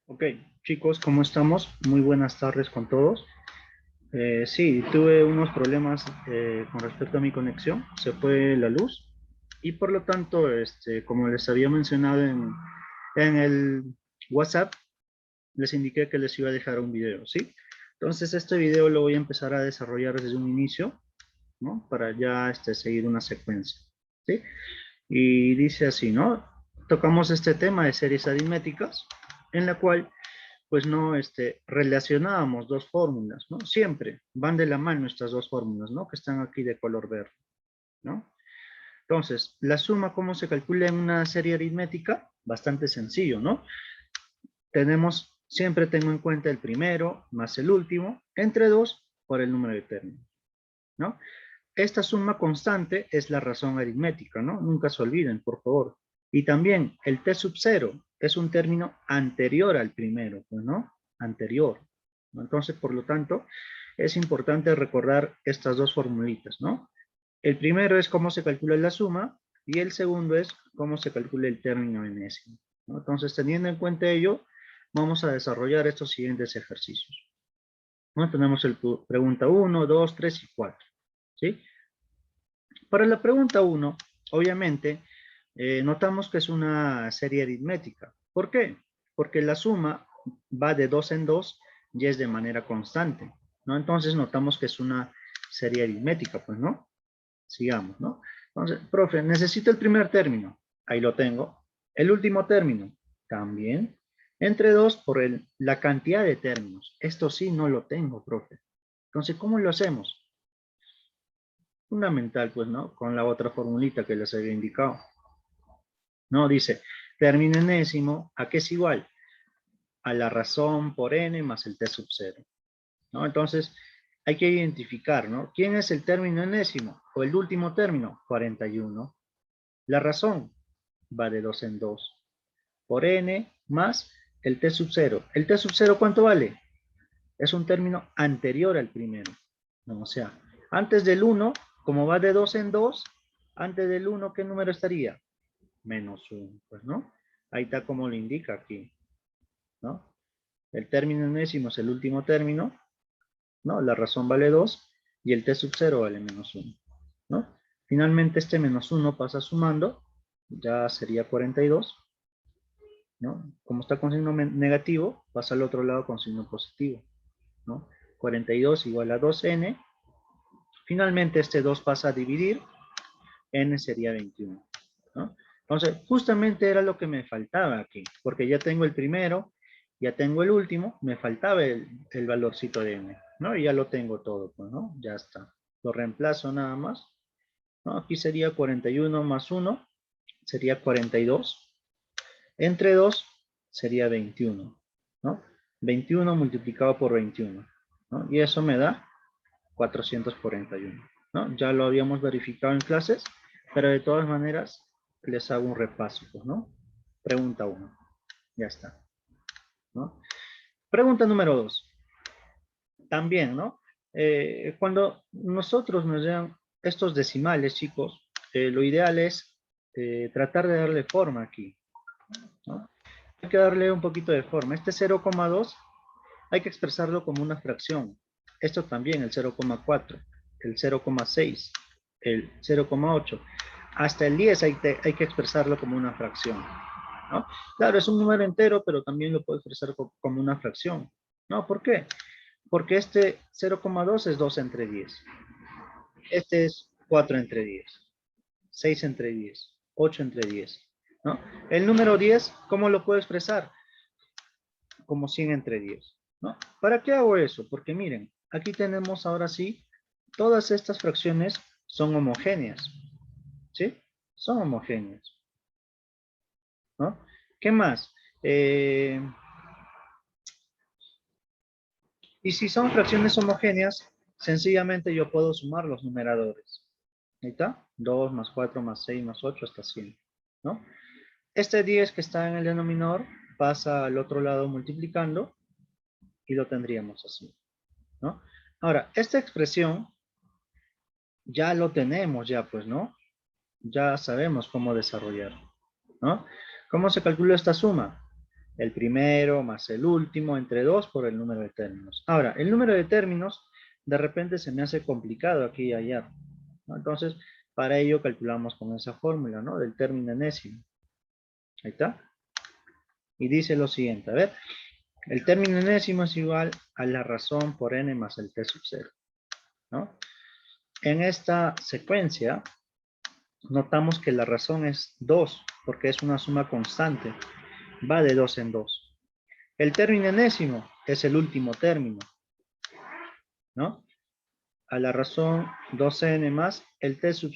Ok, chicos, ¿cómo estamos? Muy buenas tardes con todos. Sí, tuve unos problemas con respecto a mi conexión. Se fue la luz y por lo tanto, como les había mencionado en el WhatsApp, les indiqué que les iba a dejar un video, ¿sí? Entonces, este video lo voy a empezar a desarrollar desde un inicio, ¿no? Para ya seguir una secuencia, ¿sí? Y dice así, ¿no? Tocamos este tema de series aritméticas, en la cual pues no relacionábamos dos fórmulas, ¿no? Siempre van de la mano estas dos fórmulas, ¿no? Que están aquí de color verde, ¿no? Entonces, la suma, ¿cómo se calcula en una serie aritmética? Bastante sencillo, ¿no? Siempre tengo en cuenta el primero más el último, entre dos por el número de términos, ¿no? Esta suma constante es la razón aritmética, ¿no? Nunca se olviden, por favor. Y también el t sub 0 es un término anterior al primero, pues, ¿no? Anterior. ¿No? Entonces, por lo tanto, es importante recordar estas dos formulitas, ¿no? El primero es cómo se calcula la suma y el segundo es cómo se calcula el término enésimo, ¿no? Entonces, teniendo en cuenta ello, vamos a desarrollar estos siguientes ejercicios, ¿no? Tenemos el pregunta 1, 2, 3 y 4, ¿sí? Para la pregunta 1, obviamente, notamos que es una serie aritmética. ¿Por qué? Porque la suma va de 2 en 2 y es de manera constante, ¿no? Entonces notamos que es una serie aritmética, pues, ¿no? Sigamos, ¿no? Entonces, profe, necesito el primer término. Ahí lo tengo. El último término, también. Entre 2 por la cantidad de términos. Esto sí no lo tengo, profe. Entonces, ¿cómo lo hacemos? Fundamental, pues, ¿no? Con la otra formulita que les había indicado. ¿No? Dice, término enésimo, ¿a qué es igual? A la razón por n más el t sub 0, ¿no? Entonces, hay que identificar, ¿no? ¿Quién es el término enésimo? O el último término, 41. La razón va de 2 en 2. Por n más el t sub 0. ¿El t sub 0 cuánto vale? Es un término anterior al primero, ¿no? O sea, antes del 1, como va de 2 en 2, antes del 1, ¿qué número estaría? Menos 1, pues, ¿no? Ahí está como lo indica aquí, ¿no? El término enésimo es el último término, ¿no? La razón vale 2 y el t sub 0 vale menos 1, ¿no? Finalmente este menos 1 pasa sumando, ya sería 42, ¿no? Como está con signo negativo, pasa al otro lado con signo positivo, ¿no? 42 igual a 2n. Finalmente este 2 pasa a dividir, n sería 21, ¿no? Entonces, justamente era lo que me faltaba aquí, porque ya tengo el primero, ya tengo el último, me faltaba el valorcito de n, ¿no? Y ya lo tengo todo, pues, ¿no? Ya está. Lo reemplazo nada más, ¿no? Aquí sería 41 más 1, sería 42. Entre 2 sería 21, ¿no? 21 multiplicado por 21, ¿no? Y eso me da 441, ¿no? Ya lo habíamos verificado en clases, pero de todas maneras les hago un repaso, pues, ¿no? Pregunta 1, ya está, ¿no? Pregunta número 2, también, ¿no? Cuando nosotros nos dan estos decimales, chicos, lo ideal es tratar de darle forma aquí, ¿no? Hay que darle un poquito de forma. Este 0,2 hay que expresarlo como una fracción. Esto también, el 0,4, el 0,6, el 0,8. Hasta el 10 hay que expresarlo como una fracción, ¿no? Claro, es un número entero, pero también lo puedo expresar como una fracción, ¿no? ¿Por qué? Porque este 0,2 es 2 entre 10. Este es 4 entre 10. 6 entre 10. 8 entre 10, ¿no? El número 10, ¿cómo lo puedo expresar? Como 100 entre 10, ¿no? ¿Para qué hago eso? Porque miren, aquí tenemos ahora sí, todas estas fracciones son homogéneas, ¿sí? Son homogéneas, ¿no? ¿Qué más? Y si son fracciones homogéneas, sencillamente yo puedo sumar los numeradores. Ahí está, 2 más 4 más 6 más 8 hasta 100, ¿no? Este 10 que está en el denominador pasa al otro lado multiplicando y lo tendríamos así, ¿no? Ahora, esta expresión ya lo tenemos ya, pues, ¿no? Ya sabemos cómo desarrollar, ¿no? ¿Cómo se calcula esta suma? El primero más el último entre 2 por el número de términos. Ahora, el número de términos de repente se me hace complicado aquí y allá, ¿no? Entonces, para ello calculamos con esa fórmula, ¿no? Del término enésimo. Ahí está. Y dice lo siguiente, a ver. El término enésimo es igual a la razón por n más el t sub 0, ¿no? En esta secuencia, notamos que la razón es 2, porque es una suma constante. Va de 2 en 2. El término enésimo es el último término, ¿no? A la razón 2n más el t sub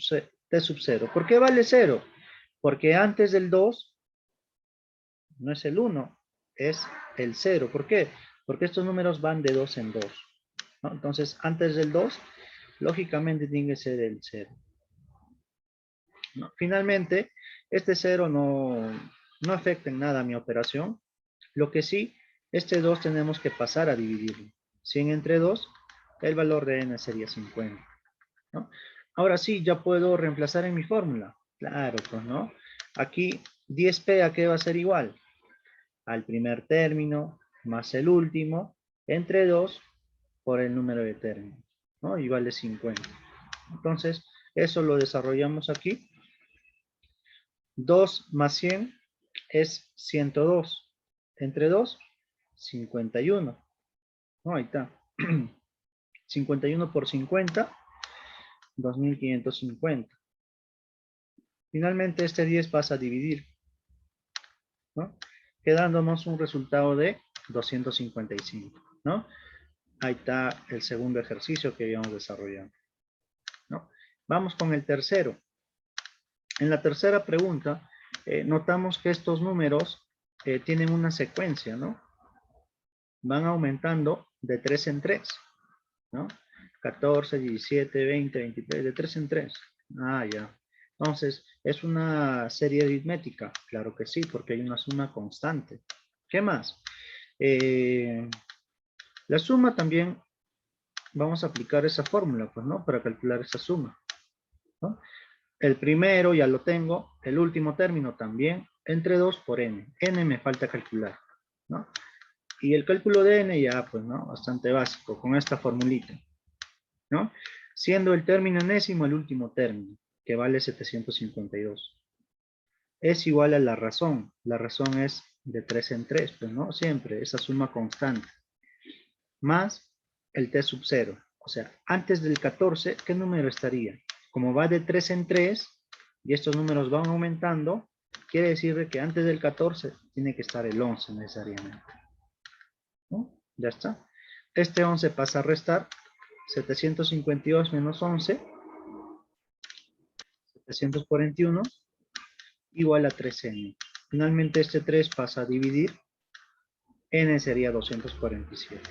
0. ¿Por qué vale 0? Porque antes del 2 no es el 1, es el 0. ¿Por qué? Porque estos números van de 2 en 2, ¿no? Entonces, antes del 2, lógicamente tiene que ser el 0, ¿no? Finalmente, este 0 no afecta en nada a mi operación. Lo que sí, este 2 tenemos que pasar a dividirlo. 100 entre 2, el valor de n sería 50, ¿no? Ahora sí, ya puedo reemplazar en mi fórmula. Claro, pues, ¿no? Aquí 10p a qué va a ser igual. Al primer término más el último entre 2 por el número de términos, ¿no? Y vale 50. Entonces, eso lo desarrollamos aquí. 2 más 100 es 102. Entre 2, 51. ¿No? Ahí está. 51 por 50, 2550. Finalmente, este 10 pasa a dividir, ¿no? Quedándonos un resultado de 255, ¿no? Ahí está el segundo ejercicio que habíamos desarrollado, ¿no? Vamos con el tercero. En la tercera pregunta, notamos que estos números tienen una secuencia, ¿no? Van aumentando de 3 en 3, ¿no? 14, 17, 20, 23, de 3 en 3. Ah, ya. Entonces, ¿es una serie aritmética? Claro que sí, porque hay una suma constante. ¿Qué más? La suma también, vamos a aplicar esa fórmula, pues, ¿no? Para calcular esa suma, ¿no? El primero ya lo tengo, el último término también, entre 2 por n. N me falta calcular, ¿no? Y el cálculo de n ya, pues, ¿no? Bastante básico, con esta formulita, ¿no? Siendo el término enésimo el último término, que vale 752. Es igual a la razón. La razón es de 3 en 3, pues, ¿no? Siempre, esa suma constante. Más el t sub 0. O sea, antes del 14, ¿qué número estaría? Como va de 3 en 3, y estos números van aumentando, quiere decir que antes del 14 tiene que estar el 11 necesariamente, ¿no? Ya está. Este 11 pasa a restar 752 menos 11, 741, igual a 3n. Finalmente este 3 pasa a dividir, n sería 247.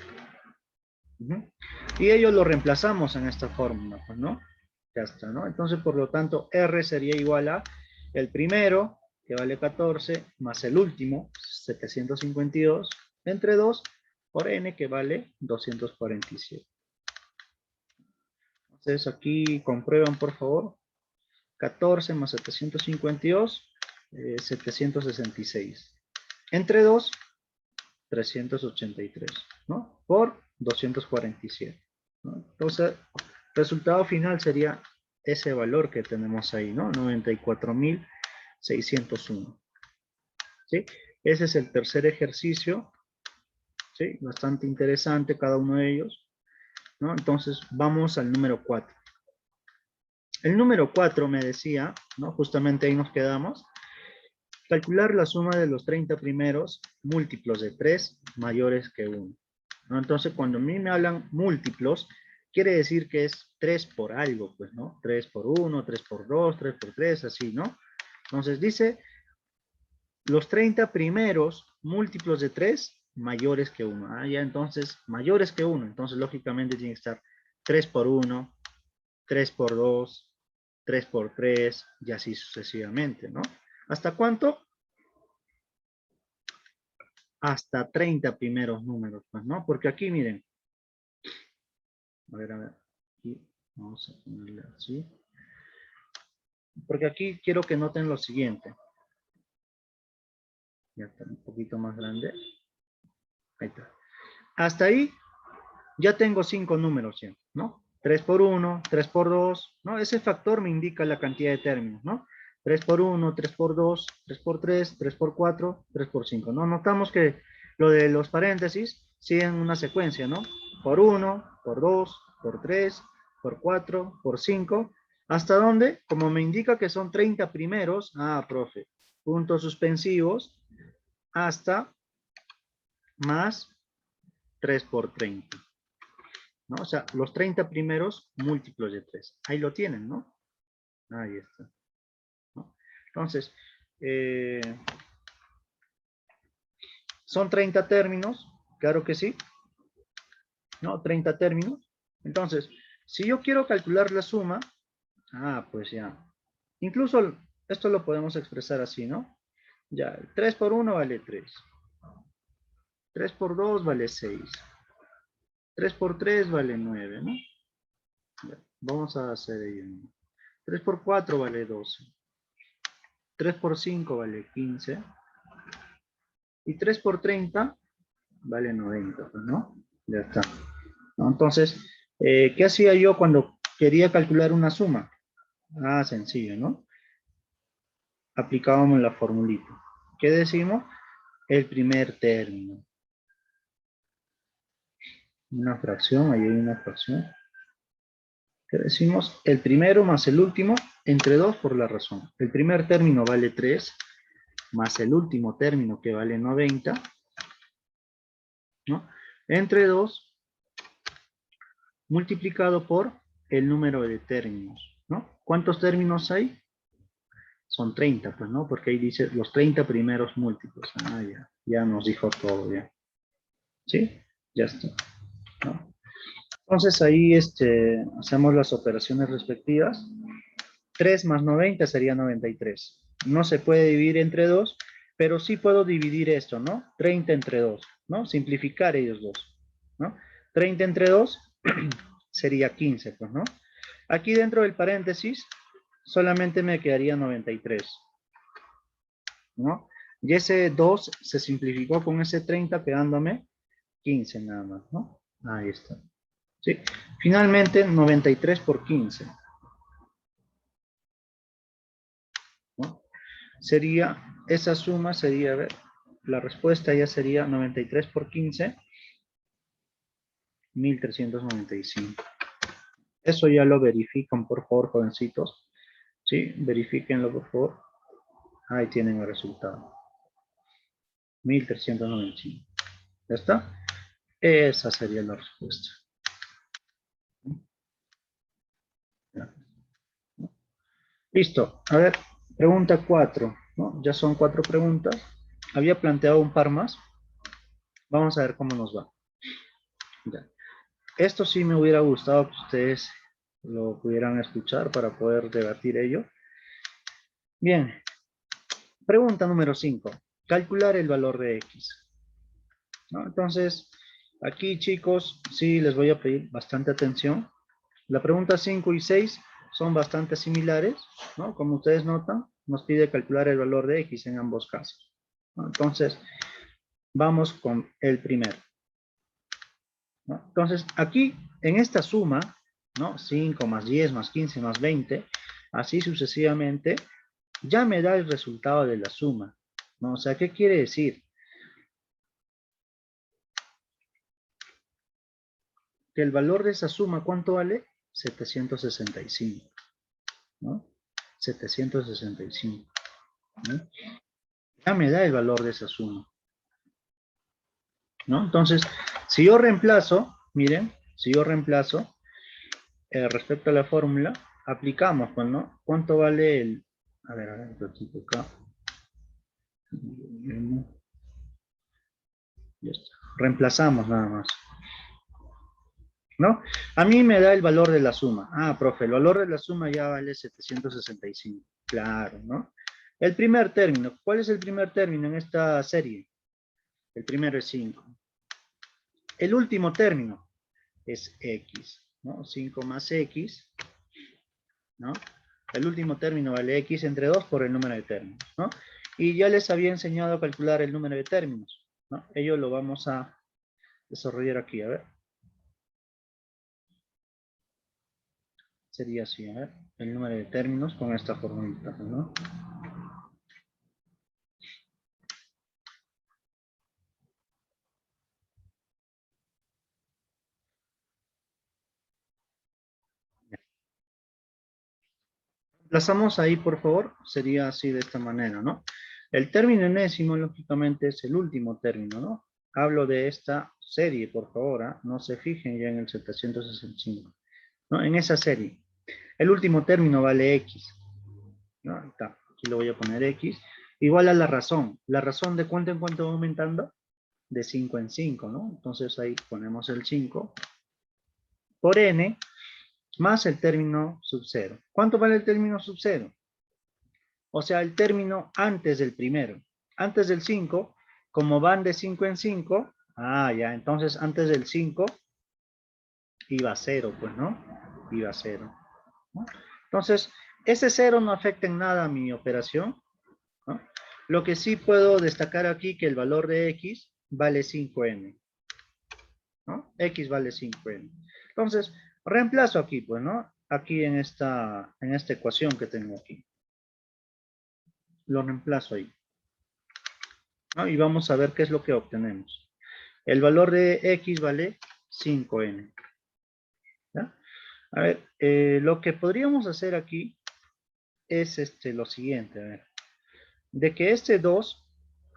Y ello lo reemplazamos en esta fórmula, pues, ¿no? Ya está, ¿no? Entonces, por lo tanto, R sería igual a el primero, que vale 14, más el último, 752, entre 2, por N, que vale 247. Entonces, aquí comprueban, por favor. 14 más 752, 766. Entre 2, 383, ¿no? Por 247, ¿no? Entonces, resultado final sería ese valor que tenemos ahí, ¿no? 94.601, ¿sí? Ese es el tercer ejercicio, ¿sí? Bastante interesante cada uno de ellos, ¿no? Entonces, vamos al número 4. El número 4 me decía, ¿no? Justamente ahí nos quedamos. Calcular la suma de los 30 primeros múltiplos de 3 mayores que 1. ¿No? Entonces, cuando a mí me hablan múltiplos, quiere decir que es 3 por algo, pues, ¿no? 3 por 1, 3 por 2, 3 por 3, así, ¿no? Entonces dice, los 30 primeros múltiplos de 3 mayores que 1. Ah, ya, entonces, mayores que 1. Entonces, lógicamente tiene que estar 3 por 1, 3 por 2, 3 por 3, y así sucesivamente, ¿no? ¿Hasta cuánto? Hasta 30 primeros números, pues, ¿no? Porque aquí, miren, a ver, aquí vamos a ponerle así. Porque aquí quiero que noten lo siguiente. Ya está un poquito más grande. Ahí está. Hasta ahí ya tengo 5 números ya, ¿no? 3 por 1, 3 por 2, ¿no? Ese factor me indica la cantidad de términos, ¿no? 3 por 1, 3 por 2, 3 por 3, 3 por 4, 3 por 5, ¿no? Notamos que lo de los paréntesis siguen una secuencia, ¿no? Por 1, por 2, por 3, por 4, por 5. ¿Hasta dónde? Como me indica que son 30 primeros, profe, puntos suspensivos, hasta más 3 por 30. ¿No? O sea, los 30 primeros múltiplos de 3. Ahí lo tienen, ¿no? Ahí está. ¿No? Entonces, son 30 términos, claro que sí, ¿no? 30 términos. Entonces, si yo quiero calcular la suma, pues ya. Incluso esto lo podemos expresar así, ¿no? Ya, 3 por 1 vale 3. 3 por 2 vale 6. 3 por 3 vale 9, ¿no? Ya, vamos a hacer ello. 3 por 4 vale 12. 3 por 5 vale 15. Y 3 por 30 vale 90, pues, ¿no? Ya está. ¿No? Entonces, ¿qué hacía yo cuando quería calcular una suma? Sencillo, ¿no? Aplicábamos la formulita. ¿Qué decimos? El primer término. Una fracción, ahí hay una fracción. ¿Qué decimos? El primero más el último entre 2 por la razón. El primer término vale 3, más el último término que vale 90, ¿no? Entre 2 multiplicado por el número de términos, ¿no? ¿Cuántos términos hay? Son 30, pues, ¿no? Porque ahí dice los 30 primeros múltiplos. Ya nos dijo todo, ya. ¿Sí? Ya está, ¿no? Entonces ahí hacemos las operaciones respectivas. 3 más 90 sería 93. No se puede dividir entre 2, pero sí puedo dividir esto, ¿no? 30 entre 2, ¿no? Simplificar ellos dos, ¿no? 30 entre 2 sería 15, pues, ¿no? Aquí dentro del paréntesis solamente me quedaría 93, ¿no? Y ese 2 se simplificó con ese 30 quedándome 15 nada más, ¿no? Ahí está. ¿Sí? Finalmente, 93 por 15. ¿No? Sería, esa suma sería, a ver, la respuesta ya sería 93 por 15, 1395. Eso ya lo verifican, por favor, jovencitos. ¿Sí? Verifíquenlo, por favor. Ahí tienen el resultado. 1395. ¿Ya está? Esa sería la respuesta. ¿Ya? Listo. A ver, pregunta 4, ¿no? Ya son 4 preguntas. Había planteado un par más. Vamos a ver cómo nos va. Ya. Esto sí me hubiera gustado que ustedes lo pudieran escuchar para poder debatir ello. Bien. Pregunta número 5. Calcular el valor de X. ¿No? Entonces, aquí, chicos, sí les voy a pedir bastante atención. La pregunta 5 y 6 son bastante similares, ¿no? Como ustedes notan, nos pide calcular el valor de X en ambos casos, ¿no? Entonces, vamos con el primero, ¿no? Entonces, aquí, en esta suma, ¿no? 5 más 10 más 15 más 20, así sucesivamente, ya me da el resultado de la suma, ¿no? O sea, ¿qué quiere decir? Que el valor de esa suma, ¿cuánto vale? 765, ¿no? 765, ¿no? Ya me da el valor de esa suma, ¿no? Entonces, si yo reemplazo, miren, si yo reemplazo, respecto a la fórmula, aplicamos, pues, ¿no? ¿Cuánto vale el, a ver, un ratito acá. Ya está. Reemplazamos nada más, ¿no? A mí me da el valor de la suma. Profe, el valor de la suma ya vale 765. Claro, ¿no? El primer término. ¿Cuál es el primer término en esta serie? El primero es 5. El último término es X, ¿no? 5 más X, ¿no? El último término vale X entre 2 por el número de términos, ¿no? Y ya les había enseñado a calcular el número de términos, ¿no? Ello lo vamos a desarrollar aquí, a ver. Sería así, a ver, el número de términos con esta formulita, ¿no? Reemplazamos ahí, por favor, sería así de esta manera, ¿no? El término enésimo, lógicamente, es el último término, ¿no? Hablo de esta serie, por favor, ¿ah? No se fijen ya en el 765, ¿no? En esa serie. El último término vale X, ¿no? Ahí está. Aquí lo voy a poner X. Igual a la razón. ¿La razón de cuánto en cuánto va aumentando? De 5 en 5, ¿no? Entonces ahí ponemos el 5 por N más el término sub 0. ¿Cuánto vale el término sub 0? O sea, el término antes del primero. Antes del 5, como van de 5 en 5, ya, entonces antes del 5 iba a 0, pues, ¿no? Iba a 0, ¿no? Entonces, ese 0 no afecta en nada a mi operación, ¿no? Lo que sí puedo destacar aquí que el valor de X vale 5N, ¿no? X vale 5N. Entonces, reemplazo aquí, pues, ¿no? Aquí en esta ecuación que tengo aquí. Lo reemplazo ahí, ¿no? Y vamos a ver qué es lo que obtenemos. El valor de X vale 5N. ¿Ya? A ver, lo que podríamos hacer aquí es lo siguiente, a ver. De que este 2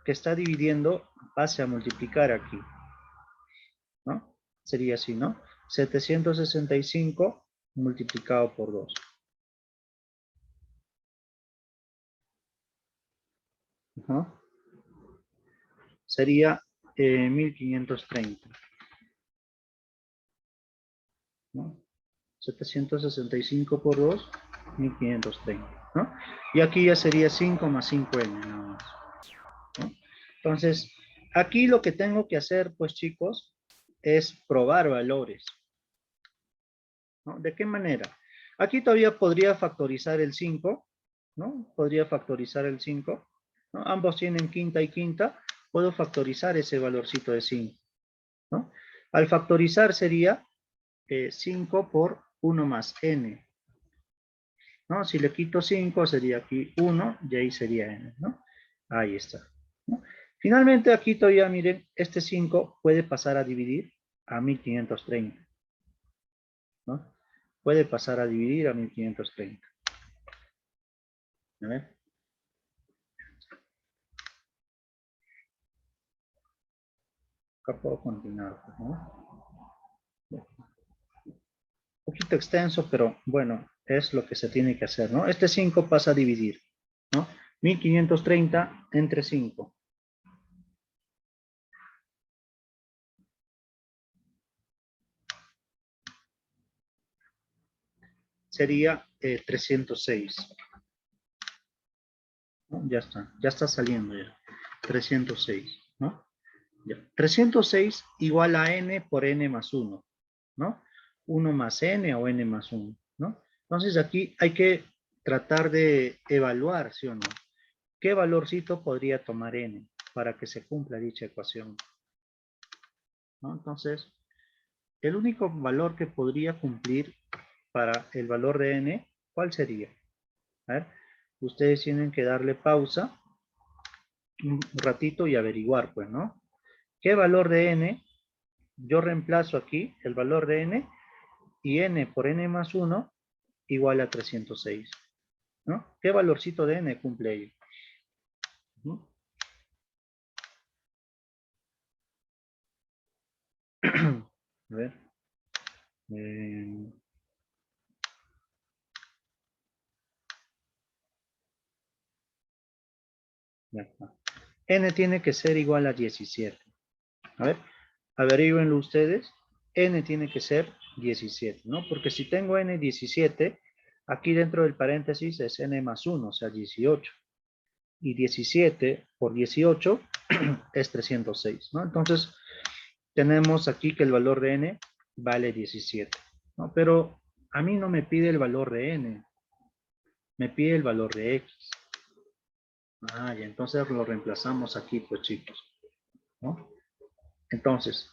que está dividiendo pase a multiplicar aquí, ¿no? Sería así, ¿no? 765 multiplicado por 2. Ajá. Sería 1530, ¿no? 765 por 2, 1530, ¿no? Y aquí ya sería 5 más 5n, nada más, ¿no? Entonces, aquí lo que tengo que hacer, pues chicos, es probar valores, ¿no? ¿De qué manera? Aquí todavía podría factorizar el 5, ¿no? Podría factorizar el 5, ¿no? Ambos tienen quinta y quinta, puedo factorizar ese valorcito de 5, ¿no? Al factorizar sería 5 por 1 más n, ¿no? Si le quito 5 sería aquí 1 y ahí sería n, ¿no? Ahí está, ¿no? Finalmente aquí todavía, miren, este 5 puede pasar a dividir a 1530, ¿no? Puede pasar a dividir a 1530. A ver. Acá puedo continuar, ¿no? Un poquito extenso, pero bueno, es lo que se tiene que hacer, ¿no? Este 5 pasa a dividir, ¿no? 1530 entre 5. Sería 306, ¿no? Ya está saliendo ya. 306, ¿no? Ya. 306 igual a n por n más 1, ¿no? 1 más n o n más 1, ¿no? Entonces aquí hay que tratar de evaluar, ¿sí o no? ¿Qué valorcito podría tomar n para que se cumpla dicha ecuación? ¿No? Entonces, el único valor que podría cumplir para el valor de n, ¿cuál sería? A ver, ustedes tienen que darle pausa un ratito y averiguar, pues, ¿no? ¿Qué valor de n? Yo reemplazo aquí el valor de n y n por n más 1 igual a 306, ¿no? ¿Qué valorcito de n cumple ello? ¿No? A ver. Eh, ya está. N tiene que ser igual a 17. A ver, averigüenlo ustedes. N tiene que ser 17, ¿no? Porque si tengo N 17, aquí dentro del paréntesis es N más 1, o sea, 18. Y 17 por 18 es 306, ¿no? Entonces, tenemos aquí que el valor de N vale 17, ¿no? Pero a mí no me pide el valor de N, me pide el valor de X. Ah, y entonces lo reemplazamos aquí, pues chicos, ¿no? Entonces,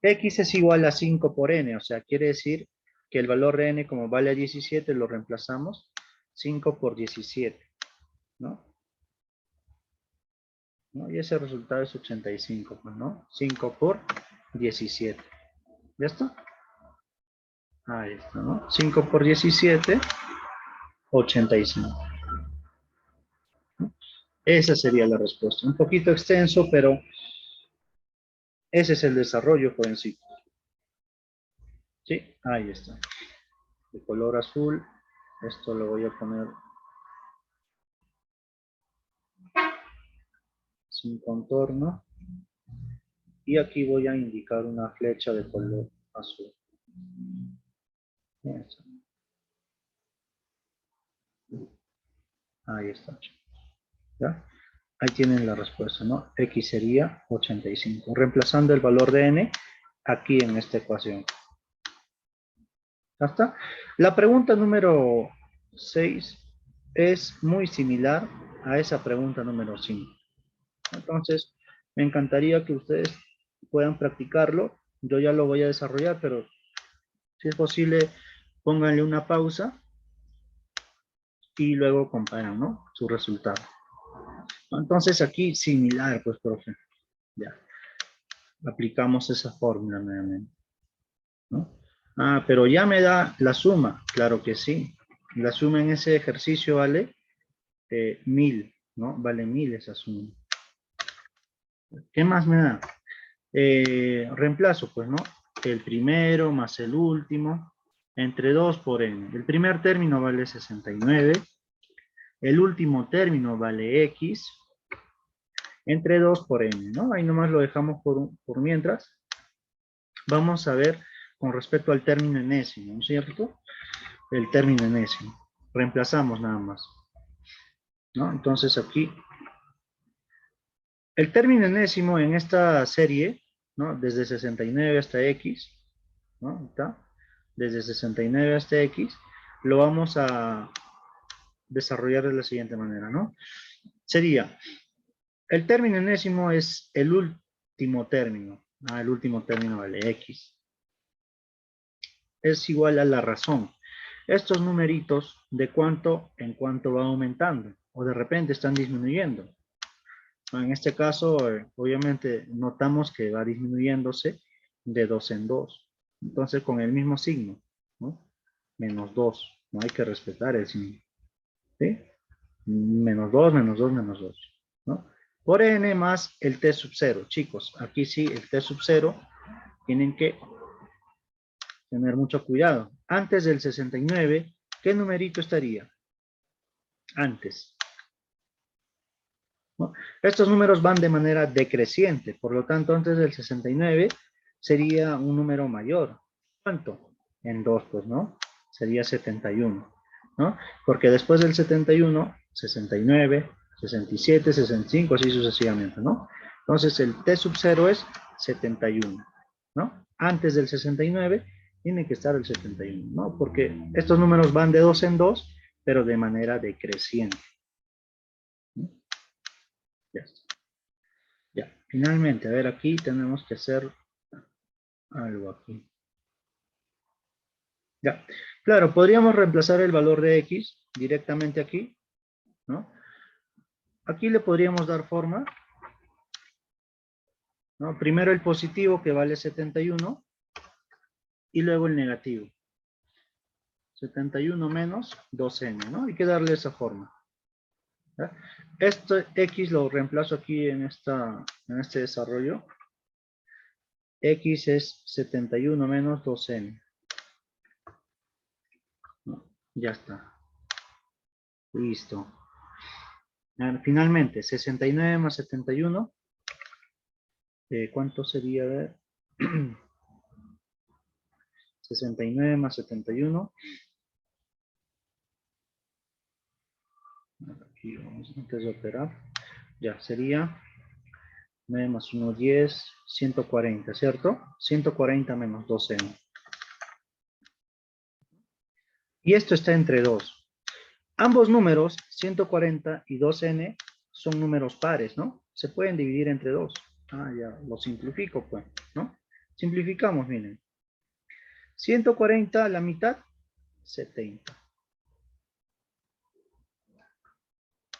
X es igual a 5 por N, o sea, quiere decir que el valor de N, como vale a 17, lo reemplazamos 5 por 17, ¿no? ¿No? Y ese resultado es 85, pues, ¿no? 5 por 17. ¿Ya está? Ahí está, ¿no? 5 por 17, 85. Esa sería la respuesta. Un poquito extenso, pero ese es el desarrollo jovencito. ¿Sí? Ahí está. De color azul. Esto lo voy a poner sin contorno. Y aquí voy a indicar una flecha de color azul. Ahí está. ¿Ya? Ahí tienen la respuesta, ¿no? X sería 85. Reemplazando el valor de N aquí en esta ecuación. ¿Ya está? La pregunta número 6 es muy similar a esa pregunta número 5. Entonces, me encantaría que ustedes puedan practicarlo. Yo ya lo voy a desarrollar, pero si es posible, pónganle una pausa y luego comparan, ¿no? Su resultado. Entonces, aquí similar, pues, profe. Ya. Aplicamos esa fórmula nuevamente, ¿no? Ah, pero ya me da la suma. Claro que sí. La suma en ese ejercicio vale 1000, ¿no? Vale 1000 esa suma. ¿Qué más me da? Reemplazo, pues, ¿no? El primero más el último, entre 2 por n. El primer término vale 69, el último término vale x, entre 2 por n, ¿no? Ahí nomás lo dejamos por mientras. Vamos a ver con respecto al término enésimo, ¿no es cierto? El término enésimo. Reemplazamos nada más, ¿no? Entonces aquí, el término enésimo en esta serie, ¿no? Desde 69 hasta x, ¿no? ¿Está? Desde 69 hasta x, lo vamos a desarrollar de la siguiente manera, ¿no? Sería, el término enésimo es el último término. Ah, el último término vale x. Es igual a la razón. Estos numeritos, ¿de cuánto en cuánto va aumentando? O de repente están disminuyendo. En este caso, obviamente, notamos que va disminuyéndose de 2 en 2. Entonces, con el mismo signo, ¿no? Menos 2. No hay que respetar el signo. ¿Sí? Menos 2, menos 2, menos 2. ¿No? Por n más el t sub 0. Chicos, aquí sí, el t sub 0 tienen que tener mucho cuidado. Antes del 69, ¿qué numerito estaría? Antes. ¿No? Estos números van de manera decreciente, por lo tanto, antes del 69 sería un número mayor. ¿Cuánto? En 2, pues, ¿no? Sería 71, ¿no? Porque después del 71, 69, 67, 65, así sucesivamente, ¿no? Entonces, el t sub 0 es 71, ¿no? Antes del 69 tiene que estar el 71, ¿no? Porque estos números van de 2 en 2, pero de manera decreciente. ¿No? Ya está. Ya, finalmente, a ver, aquí tenemos que hacer algo aquí. Ya, claro, podríamos reemplazar el valor de x directamente aquí, ¿no? Aquí le podríamos dar forma, ¿no? Primero el positivo que vale 71 y luego el negativo. 71 menos 2n, ¿no? Hay que darle esa forma. ¿Ya? Este x lo reemplazo aquí en este desarrollo. X es 71 menos 2n. ¿No? Ya está. Listo. Finalmente, 69 más 71. ¿Cuánto sería? A ver. 69 más 71. Aquí vamos antes de operar. Ya, sería 9 más 1, 10, 140, ¿cierto? 140 menos 2n. Y esto está entre 2. Ambos números, 140 y 2n, son números pares, ¿no? Se pueden dividir entre 2. Ah, ya, lo simplifico, pues, ¿no? Simplificamos, miren. 140 a la mitad, 70.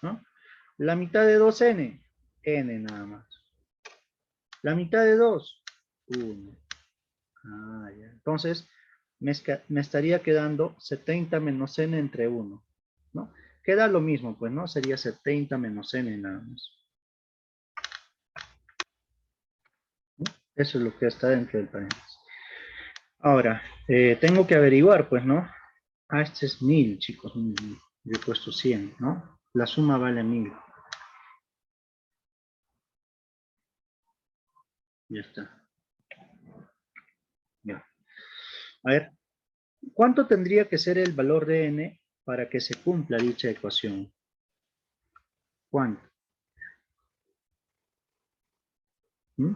¿No? La mitad de 2n, n nada más. La mitad de 2, 1. Ah, ya. Entonces, me estaría quedando 70 menos n entre 1, ¿no? Queda lo mismo, pues, ¿no? Sería 70 menos n nada más. ¿No? Eso es lo que está dentro del paréntesis. Ahora, tengo que averiguar, pues, ¿no? Ah, este es 1000, chicos. 1000. Yo he puesto 100, ¿no? La suma vale 1000. Ya está. Ya. A ver, ¿cuánto tendría que ser el valor de n para que se cumpla dicha ecuación? ¿Cuánto? ¿Mm?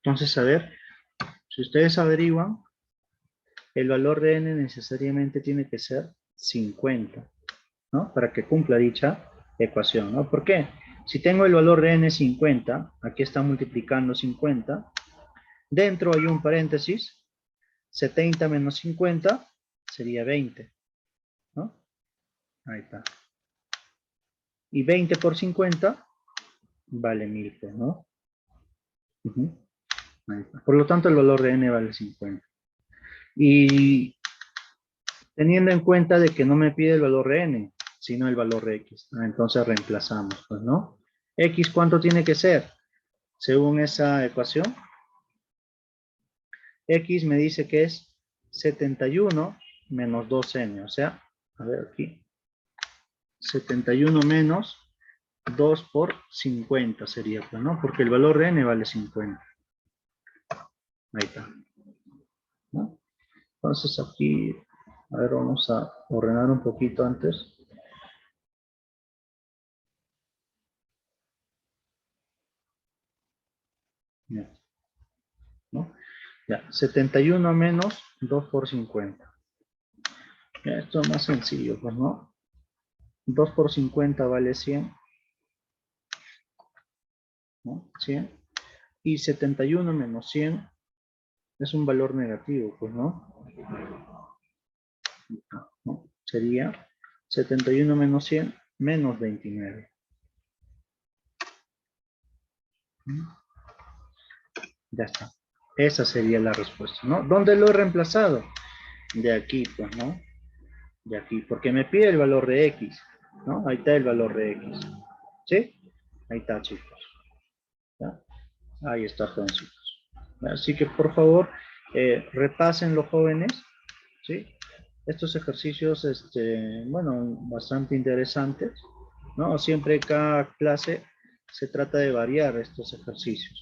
Entonces, a ver, si ustedes averiguan, el valor de n necesariamente tiene que ser 50, ¿no? Para que cumpla dicha ecuación, ¿no? ¿Por qué? Si tengo el valor de n 50, aquí está multiplicando 50, dentro hay un paréntesis, 70 menos 50 sería 20, ¿no? Ahí está. Y 20 por 50 vale 1000, ¿no? Ahí está. Por lo tanto, el valor de n vale 50. Y teniendo en cuenta de que no me pide el valor de n, sino el valor de x. Entonces reemplazamos, pues, ¿no? X, ¿cuánto tiene que ser? Según esa ecuación, X me dice que es 71 menos 2n, o sea, a ver aquí, 71 menos 2 por 50 sería, pues, ¿no? Porque el valor de n vale 50. Ahí está, ¿no? Entonces aquí, a ver, vamos a ordenar un poquito antes. Ya, ¿no? Ya, 71 menos 2 por 50. Ya, esto es más sencillo, pues, ¿no? 2 por 50 vale 100, ¿no? 100. Y 71 menos 100 es un valor negativo, pues, ¿no? ¿No? Sería 71 menos 100 menos 29. Ya está. Esa sería la respuesta, ¿no? ¿Dónde lo he reemplazado? De aquí, pues, ¿no? De aquí, porque me pide el valor de x, ¿no? Ahí está el valor de x. ¿Sí? Ahí está, chicos. ¿Ya? Ahí está, jovencitos. Así que, por favor, repasen los jóvenes, ¿sí? Estos ejercicios, bueno, bastante interesantes, ¿no? Siempre cada clase se trata de variar estos ejercicios.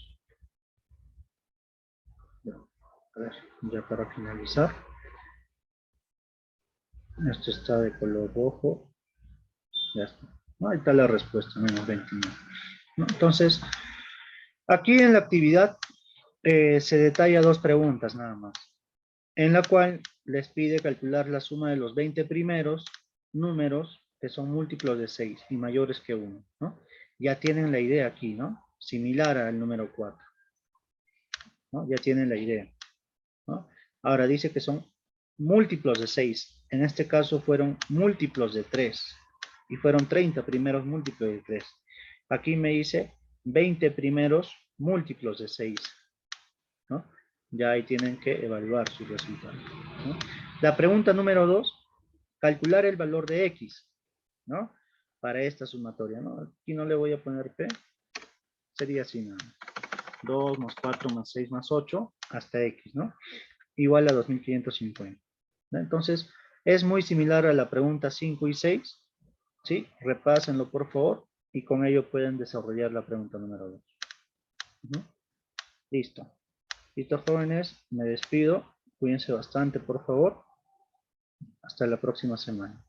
A ver, ya para finalizar. Esto está de color rojo. Ya está. Ahí está la respuesta, menos 29. ¿No? Entonces, aquí en la actividad se detalla dos preguntas nada más, en la cual les pide calcular la suma de los 20 primeros números que son múltiplos de 6 y mayores que 1, ¿no? Ya tienen la idea aquí, ¿no? Similar al número 4, ¿no? Ya tienen la idea, ¿no? Ahora dice que son múltiplos de 6. En este caso fueron múltiplos de 3. Y fueron 30 primeros múltiplos de 3. Aquí me dice 20 primeros múltiplos de 6, ¿no? Ya ahí tienen que evaluar sus resultados, ¿no? La pregunta número 2, calcular el valor de x, ¿no? Para esta sumatoria, ¿no? Aquí no le voy a poner p, sería así nada. 2 más 4 más 6 más 8 hasta x, ¿no? Igual a 2550. ¿No? Entonces, es muy similar a la pregunta 5 y 6, ¿sí? Repásenlo, por favor, y con ello pueden desarrollar la pregunta número 2. Listo. Listo, jóvenes, me despido. Cuídense bastante, por favor. Hasta la próxima semana.